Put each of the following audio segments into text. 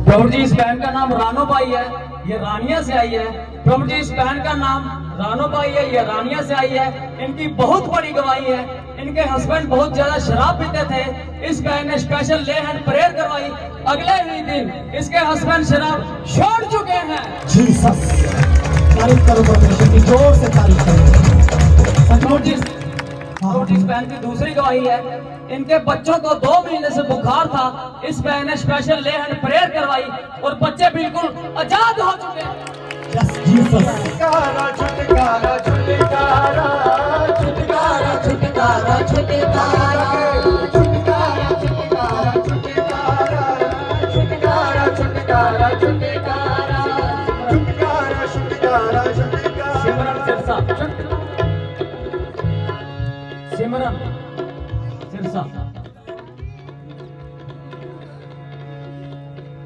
प्रभु जी, इस बहन का नाम रानोबाई है, ये रानिया से आई है। प्रभु जी, इस बहन का नाम रानोबाई है, ये रानिया से आई है। इनकी बहुत बड़ी गवाही है, इनके हस्बैंड बहुत ज्यादा शराब पीते थे। इस बहन ने स्पेशल ले हैंड प्रेयर करवाई। अगले ही दिन इसके हस्बैंड शराब छोड़ चुके हैं। जीसस, तारीफ करो परमेश्वर की, जोर से तारीफ करो। प्रभु जी, इस बहन की दूसरी गवाही है, इनके बच्चों को 2 महीने से बुखार था। इस बहन ने स्पेशल ले हैंड प्रेयर करवाई और बच्चे बिल्कुल आजाद हो चुके हैं। यस जीसस, छुटकारा छुटकारा छुटकारा छुटकारा छुटकारा छुटकारा छुटकारा छुटकारा छुटकारा छुटकारा छुटकारा छुटकारा छुटकारा छुटकारा। सिमरन सिरसा, सिमरन सिरसा।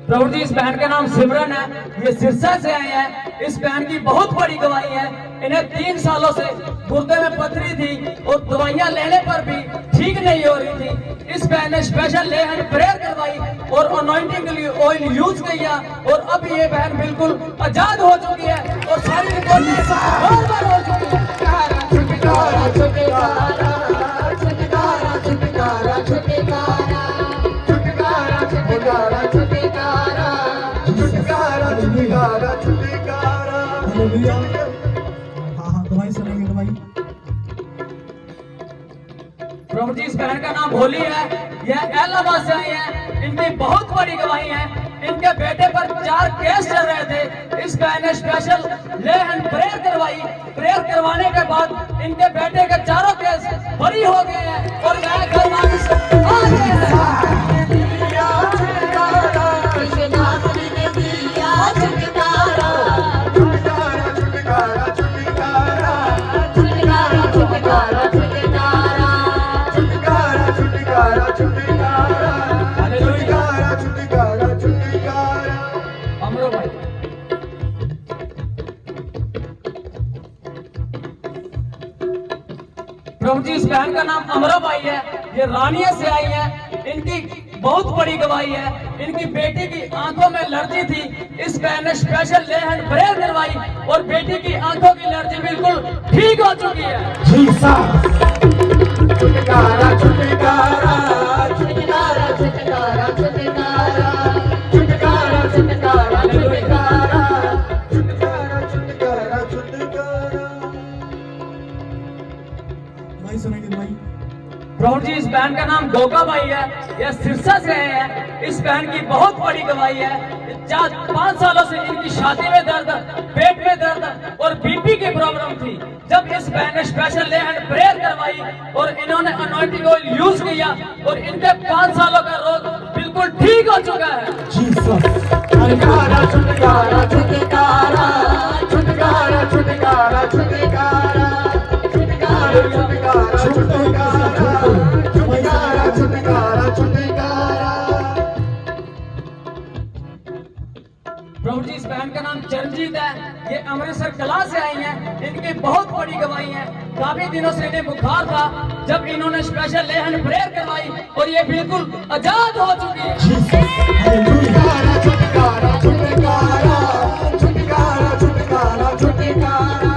प्रभु जी, इस बहन का नाम सिमरन है, ये सिरसा से आए हैं। इस बहन की बहुत बड़ी गवाही है, इन्हें 3 सालों से गुर्दे में पथरी थी और दवाइयां लेने पर भी ठीक नहीं हो रही थी। इस बहन ने स्पेशल ले हैंड प्रेयर करवाई और अनॉइंटिंग ऑयल यूज किया और अब ये बहन बिल्कुल आजाद हो चुकी है और सारी रिपोर्टें नॉर्मल हो चुकी है। छुटकारा छुटकारा छुटकारा छुटकारा छुटकारा छुटकारा छुटकारा छुटकारा छुटकारा छुटकारा छुटकारा। हालेलुया। हाँ, दवाई सुनेंगे दवाई। प्रभु जी, इस बहन का नाम भोली है, यह इलाहाबाद से आई है। इनकी बहुत बड़ी गवाही है, इनके बेटे पर 4 केस चल रहे थे। इस बहन ने स्पेशल ले हैंड प्रेयर करवाई। प्रेयर करवाने के बाद इनके बेटे के 4 केस बरी हो गए हैं और वह घर वापस आ गए हैं। अमरो भाई, प्रभु जी, इस बहन का नाम अमरो भाई है, ये रानिया से आई है। इनकी बहुत बड़ी गवाही है, इनकी बेटी की आंखों में एलर्जी थी। इस बहन ने स्पेशल ले हैंड प्रेयर करवाई और बेटी की आंखों की एलर्जी बिल्कुल ठीक हो चुकी है। जीसस, छुटकारा छुटकारा छुटकारा छुटकारा छुटकारा छुटकारा छुटकारा छुटकारा छुटकारा छुटकारा छुटकारा। दवाई सुनेंगे दवाई। प्रभु जी, इस बहन का नाम गोगा भाई है, यह सिरसा से है। इस बहन की बहुत बड़ी गवाही है, 4-5 सालों से इनकी छाती में दर्द, पेट में दर्द और बीपी की प्रॉब्लम थी। जब इस बहन ने स्पेशल ले हैंड प्रेयर करवाई और इन्होंने अनॉइंटिंग ऑयल यूज किया और इनके 5 सालों का रोग बिल्कुल ठीक हो चुका है। जीसस, छुटकारा छुटकारा छुटकारा छुटकारा छुटकारा छुटकारा छुटकारा छुटकारा छुटकारा छुटकारा छुटकारा। प्रभु जी, इस बहन का नाम चरणजीत है, ये अमृतसर कला से आई हैं। इनकी बहुत बड़ी गवाही है, काफी दिनों से इन्हें बुखार था। जब इन्होंने स्पेशल ले हैंड प्रेयर करवाई और ये बिल्कुल आजाद हो चुकी है। Jesus, hallelujah. छुटकारा छुटकारा छुटकारा छुटकारा छुटकारा छुटकारा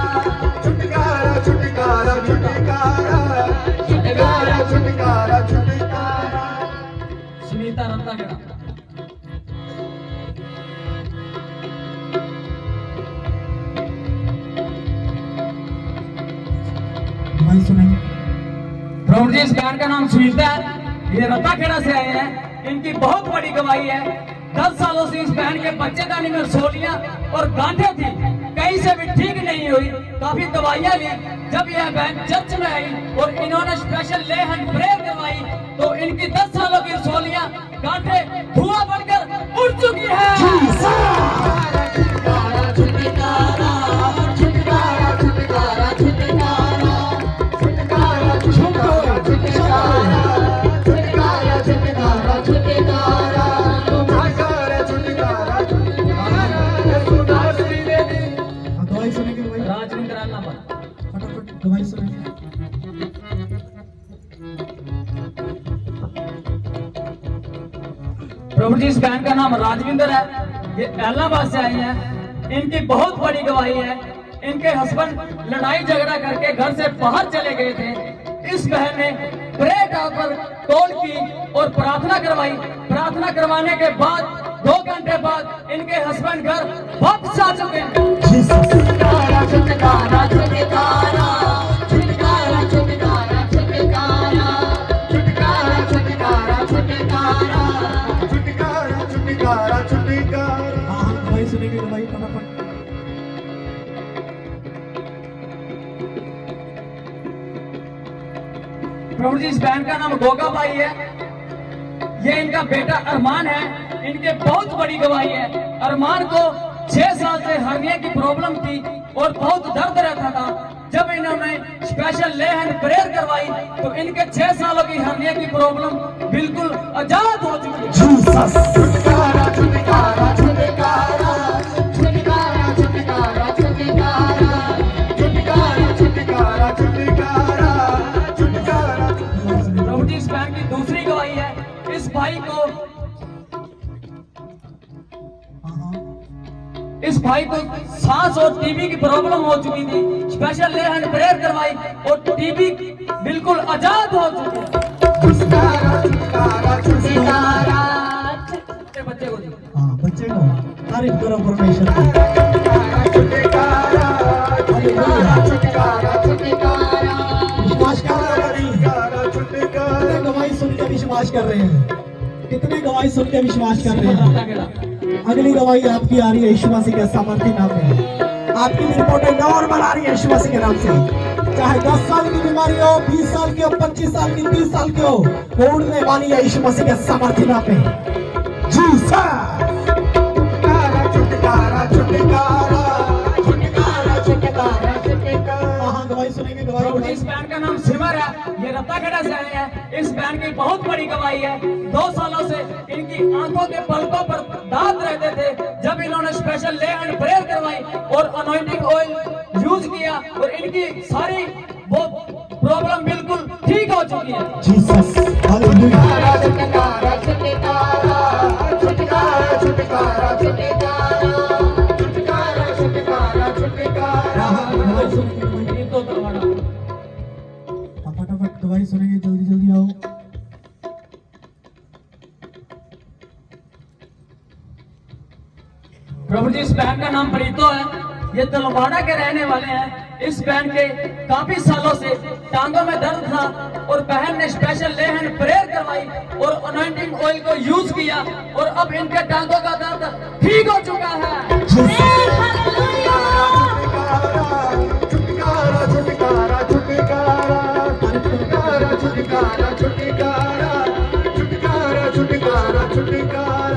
छुटकारा छुटकारा छुटकारा छुटकारा छुटकारा। सुनीता रत्नागिरा। दवाई सुनेंगे। प्रभु जी, इस बहन का नाम सुनीता है, ये रत्नाखेड़ा से आए हैं। इनकी बहुत बड़ी गवाही है, 10 सालों से इस बहन के बच्चेदानी में रसोलियां और गांठें थी, कहीं से भी ठीक नहीं हुई। काफी दवाइयां ली। जब यह बहन चर्च में आई और इन्होंने स्पेशल ले हैंड प्रेयर करवाई तो इनकी 10 सालों की रसोलियां, गांठें धुआं बनकर उड़ चुकी है। छुटकारा छुटकारा छुटकारा छुटकारा छुटकारा छुटकारा छुटकारा छुटकारा छुटकारा छुटकारा छुटकारा छुटकारा छुटकारा। दवाई सुनेंगे दवाई। राजविंद्र अल्लाह फटाफट दवाई सुनेंगे। प्रभु जी, इस बहन का नाम राजविंदर है, ये एलाहाबाद से आई हैं। इनकी बहुत बड़ी गवाही है। इनके हस्बैंड लड़ाई झगड़ा करके घर से बाहर चले गए थे। इस बहन ने प्रेयर पर कॉल की और प्रार्थना करवाई। प्रार्थना करवाने के बाद 2 घंटे बाद इनके हस्बैंड घर वापस आ चुके हैं। छुटकारा छुटकारा छुटकारा छुटकारा छुटकारा छुटकारा छुटकारा छुटकारा छुटकारा छुटकारा छुटकारा छुटकारा। हाँ गवाही सुनेंगे, गवाही फटाफट। प्रभु जी, इस बहन का नाम गोगा बाई है। ये इनका बेटा अरमान है। इनके बहुत बड़ी गवाही है। अरमान को 6 साल से हर्निया की प्रॉब्लम थी और बहुत दर्द रहता था। जब इन्होंने स्पेशल ले हैंड प्रेयर करवाई तो इनके 6 सालों की हर्निया की प्रॉब्लम बिल्कुल आजाद हो चुकी है। छुटकारा छुटकारा छुटकारा छुटकारा छुटकारा छुटकारा छुटकारा छुटकारा छुटकारा छुटकारा। प्रभु जी, इस बहन की दूसरी गवाही है। इस भाई को सांस और टीबी की प्रॉब्लम हो चुकी थी। स्पेशल ले हैंड प्रेयर करवाई और टीबी बिल्कुल आजाद हो चुकी है। छुटकारा छुटकारा छुटकारा बच्चे को दी। हाँ बच्चे को तारीफ करो परमेश्वर की। छुटकारा छुटकारा छुटकारा विश्वास कर रहे हैं नहीं? कितने गवाही सुन के विश्वास कर रहे हैं? कितने गवाही सुन के विश्वास कर रहे हैं? अगली गवाही आपकी आ रही है यीशु मसीह के सामर्थ्य नाम में। आपकी रिपोर्टें नॉर्मल आ रही है यीशु मसीह के नाम से। चाहे 10 साल की बीमारी हो, 20 साल की हो, 25 साल की, 30 साल की हो, वो उड़ने वाली है यीशु मसीह के सामर्थ्य नाम में। जीसस। छुटकारा छुटकारा छुटकारा छुटकारा छुटकारा छुटकारा। हाँ गवाही सुनेंगे, गवाही प्रभु जी, इस बहन का नाम सिमर है। ये रत्ताखेड़ा से आए हैं। इस बहन की बहुत बड़ी गवाही है। 2 सालों से इनकी आंखों के पलकों पर दाग रहते थे। जब इन्होंने स्पेशल ले एंड प्रेयर करवाई और अनॉइंटिंग ऑयल यूज किया और इनकी सारी वो प्रॉब्लम बिल्कुल ठीक हो चुकी है। जीसस। हालेलुया। छुटकारा छुटकारा छुटकारा छुटकारा छुटकारा छुटकारा छुटकारा छुटकारा। हाँ गवाही सुनेंगे, गवाही। ये तो दरवाजा। फटाफट गवाही सुनेंगे, जल्दी जल्दी आओ। प्रभु जी, इस बहन का नाम प्रीतो है। ये तलवाड़ा के रहने वाले हैं। इस बहन के काफी सालों से टांगों में दर्द था और बहन ने स्पेशल ले हैंड प्रेयर करवाई और अनॉइंटिंग ऑयल को यूज किया और अब इनके टांगों का दर्द ठीक हो चुका है। छुटकारा छुटकारा छुटकारा छुटकारा छुटकारा छुटकारा छुटकारा छुटकारा छुटकारा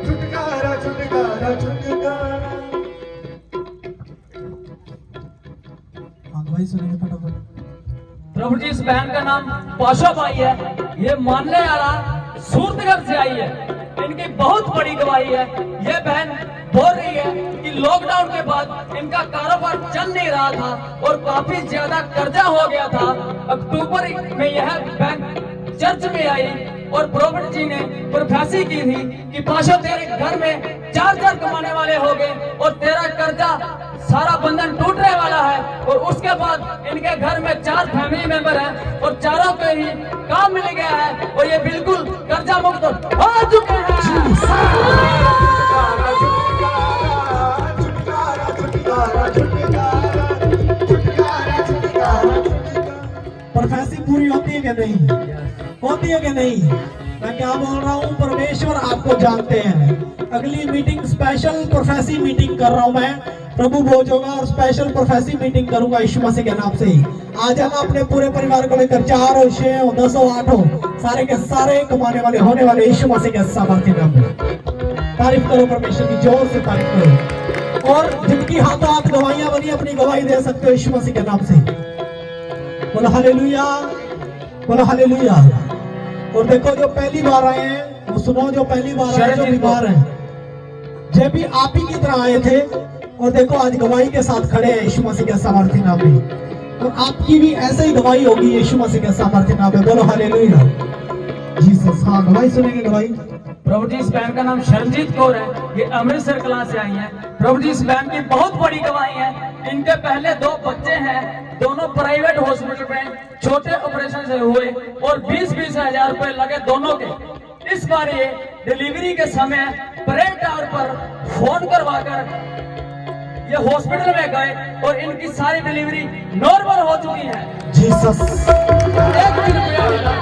छुटकारा छुटकारा छुटकारा। हाँ गवाही सुनेंगे फटाफट। प्रभु जी, इस बहन का नाम पाशा बाई है। ये मानने वाला सूरतगढ़ से आई है। इनकी बहुत बड़ी गवाही है। ये बहन बोल रही है कि लॉकडाउन के बाद इनका कारोबार चल नहीं रहा था और काफी ज्यादा कर्जा हो गया था। अक्टूबर में यह बैंक चर्च में आई और प्रॉफिट जी ने प्रोफेसी की थी कि पाशा तेरे घर में 4 कमाने वाले हो गए और तेरा कर्जा सारा बंधन टूटने वाला है। और उसके बाद इनके घर में 4 फैमिली मेंबर हैं और चारों को ही काम मिल गया है और ये बिल्कुल कर्जा मुक्त हो चुके हैं। प्रोफेसी पूरी होती है कि नहीं? होती है कि नहीं? मैं क्या बोल रहा हूँ, परमेश्वर आपको जानते हैं। अगली मीटिंग स्पेशल प्रोफेसी मीटिंग कर रहा हूँ मैं। प्रभु भोज होगा और स्पेशल प्रोफेसी मीटिंग करूंगा यीशु मसीह के नाम से। आ जाना अपने पूरे परिवार को लेकर, 4 हो, 6 हो, 10 हो, 8 हो, सारे के सारे कमाने वाले होने वाले यीशु मसीह के सामर्थ्य नाम में। तारीफ करो परमेश्वर की, जोर से तारीफ करो। और जिनकी हाथों हाथ गवाहियां बनी, अपनी गवाही दे सकते हो यीशु मसीह के नाम से। बोलो हालेलुया, बोलो हालेलुया। और देखो जो पहली बार आए हैं वो सुनो, जो पहली बार आए, जो बीमार हैं, जब भी आप ही की तरह आए थे और देखो आज गवाही के साथ खड़े हैं यीशु मसीह के सामर्थ्य नाम में। और आपकी भी ऐसे ही गवाही होगी यीशु मसीह के सामर्थ्य नाम में। बोलो हालेलुया जीसस। हाँ गवाही सुनेंगे, गवाही। प्रभु जी, इस बहन का नाम शरणजीत कौर है, ये अमृतसर कला से आई हैं। प्रभु जी, इस बहन की बहुत बड़ी गवाही है। इनके पहले 2 बच्चे हैं, दोनों प्राइवेट हॉस्पिटल में छोटे ऑपरेशन से हुए और 20-20 हजार रुपए लगे दोनों के। इस बार ये डिलीवरी के समय प्रेयर टावर पर फोन करवाकर ये हॉस्पिटल में गए और इनकी सारी डिलीवरी नॉर्मल हो चुकी है। जीसस। 1 भी रुपया मिला।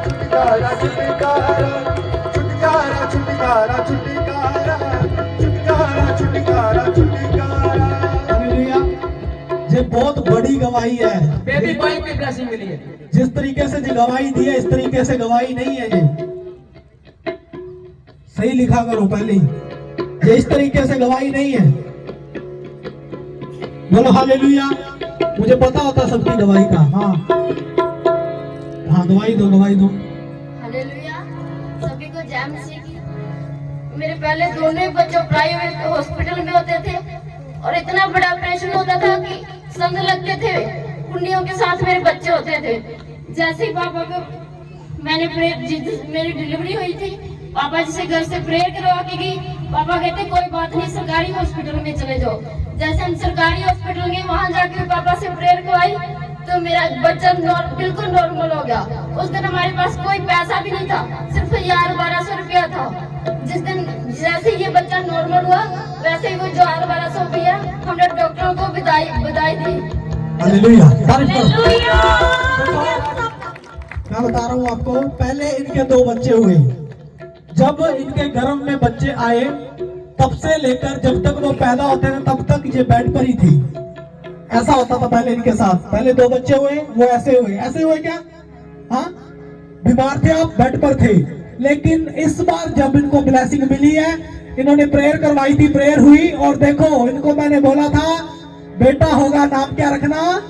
छुटकारा छुटकारा छुटकारा छुटकारा छुटकारा छुटकारा छुटकारा छुटकारा। हालेलुया। ये बहुत बड़ी गवाही है। बेबी बॉय की ब्लेसिंग मिली है। जिस तरीके से जो गवाही दी है, इस तरीके से गवाही नहीं है ये। सही लिखा करो पहले ही, ये इस तरीके से गवाही नहीं है। बोलो हालेलुया। मुझे पता होता सबकी गवाही का। हाँ हाँ, गवाही दो, गवाही दो। हालेलुया। सभी को जय मसीह की। मेरे पहले दोनों ही बच्चे प्राइवेट हॉस्पिटल में होते थे और इतना बड़ा ऑपरेशन होता था कि संग लगते थे, कुंडियों के साथ मेरे बच्चे होते थे। जैसे ही पापा को मैंने मेरी डिलीवरी हुई थी, पापा जी से घर से प्रेयर करवा के गई। पापा कहते कोई बात नहीं, सरकारी हॉस्पिटल में चले जाओ। जैसे हम सरकारी हॉस्पिटल गए, वहाँ जाके पापा से प्रेयर करवाई तो मेरा बच्चा बिल्कुल नॉर्मल हो गया। उस दिन हमारे पास कोई पैसा भी नहीं था, सिर्फ 1200 रुपया था। जिस दिन जैसे ये बच्चा नॉर्मल हुआ, वैसे ही वो जो 1200 रुपया हमने डॉक्टरों को बधाई दी। हालेलुया। मैं बता रहा हूँ आपको, पहले इनके 2 बच्चे हुए। जब इनके गर्भ में बच्चे आए, तब से लेकर जब तक वो पैदा होते थे, तब तक ये बेड पर ही थी। ऐसा होता था पहले इनके साथ। पहले 2 बच्चे हुए, वो ऐसे हुए क्या? हाँ, बीमार थे आप, बेड पर थे। लेकिन इस बार जब इनको ब्लेसिंग मिली है, इन्होंने प्रेयर करवाई थी, प्रेयर हुई, और देखो इनको मैंने बोला था बेटा होगा, नाम क्या रखना?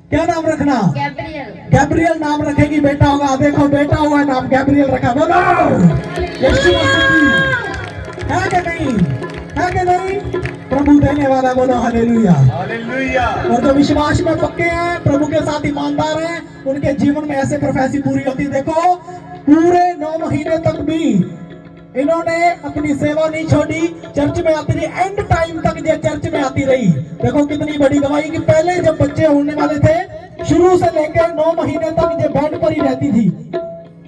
क्या नाम रखना? गैब्रियल। गैब्रियल नाम रखेगी, बेटा होगा। देखो बेटा हुआ, नाम गैब्रियल रखा। बोलो यीशु मसीह। है कि नहीं? है कि नहीं? प्रभु देने वाला। बोलो हालेलुया। हालेलुया। और जो विश्वास में पक्के हैं, प्रभु के साथ ईमानदार हैं, उनके जीवन में ऐसे प्रोफेसी पूरी होती है। देखो पूरे 9 महीने तक भी इन्होंने अपनी सेवा नहीं छोड़ी, चर्च में आती रही, एंड टाइम तक ये चर्च में आती रही। देखो कितनी बड़ी गवाही कि पहले जब बच्चे होने वाले थे, शुरू से लेकर 9 महीने तक ये बेड पर ही रहती थी।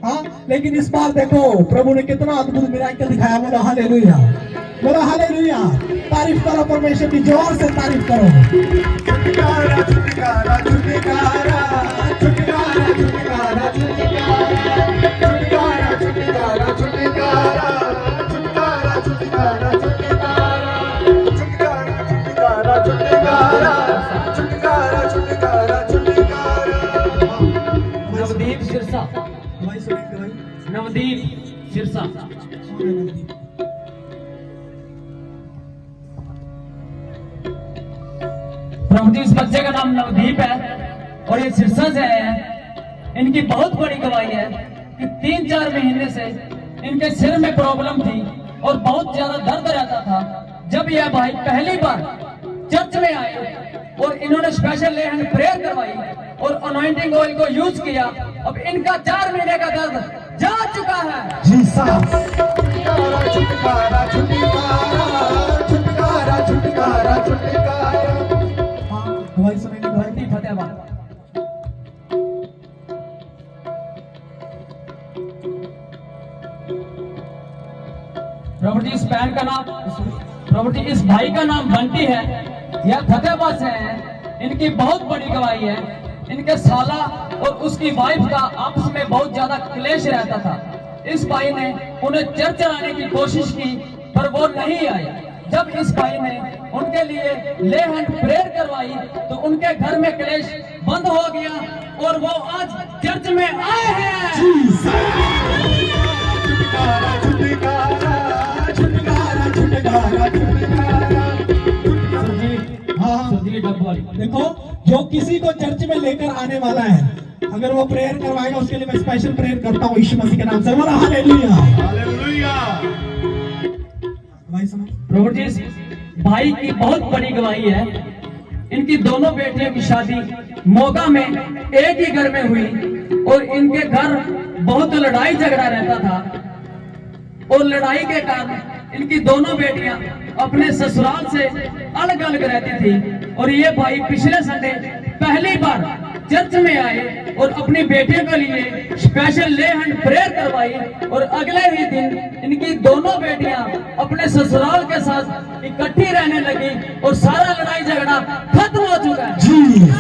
हाँ, लेकिन इस बार देखो प्रभु ने कितना अद्भुत मिराकल दिखाया। बोला हालेलुया। बोला हालेलुया। तारीफ करो परमेश्वर की, जोर से तारीफ करो। छुटकारा छुटकारा छुटकारा छुटकारा छुटकारा छुटकारा छुटकारा छुटकारा छुटकारा छुटकारा छुटकारा छुटकारा छुटकारा छुटकारा छुटकारा छुटकारा छुटकारा। नवदीप सिरसा। गवाही सुनेंगे, गवाही। नवदीप सिरसा। प्रभु जी, इस बच्चे का नाम नवदीप है और ये सिरसा से आए हैं। इनकी बहुत बड़ी गवाही है कि 3-4 महीने से इनके सिर में प्रॉब्लम थी और बहुत ज्यादा दर्द रहता था। जब यह भाई पहली बार चर्च में आए और इन्होंने स्पेशल ले हैंड प्रेयर करवाई और अनॉइंटिंग ऑयल को यूज किया, अब इनका 4 महीने का दर्द जा चुका है। जीसस। छुटकारा छुटकारा छुटकारा छुटकारा छुटकारा। हाँ, गवाही सुनेंगे, गवाही। बंटी फतेहाबाद। प्रभु जी, इस बहन का नाम, प्रभु जी इस भाई का नाम बंटी है, यह फतेहाबाद से हैं। इनकी बहुत बड़ी गवाही है। इनके साला और उसकी वाइफ का आपस में बहुत ज्यादा क्लेश रहता था। इस भाई ने उन्हें चर्च लाने की कोशिश की पर वो नहीं आए। जब इस भाई ने उनके लिए ले हैंड प्रेयर करवाई तो उनके घर में क्लेश बंद हो गया और वो आज चर्च में आए हैं। छुटकारा छुटकारा छुटकारा छुटकारा छुटकारा। हाँ, सुधीर डब्बवाली। देखो जो किसी को चर्च में लेकर आने वाला है, अगर वो प्रेयर करवाएगा, उसके लिए मैं स्पेशल प्रेयर करता हूँ यीशु मसीह के नाम से। बोला हालेलुया। हालेलुया। भाई सुनो। प्रभु जी, इस भाई की बहुत बड़ी गवाही है। इनकी दोनों बेटियों की शादी मोगा में एक ही घर में हुई और इनके घर बहुत लड़ाई झगड़ा रहता था और लड़ाई के कारण इनकी दोनों बेटियां अपने ससुराल से अलग अलग रहती थी। और ये भाई पिछले संडे पहली बार चर्च में आए और अपनी बेटियों के लिए स्पेशल ले हैंड प्रेयर करवाई और अगले ही दिन इनकी दोनों बेटियां अपने ससुराल के साथ इकट्ठी रहने लगी और सारा लड़ाई झगड़ा खत्म हो चुका है। जी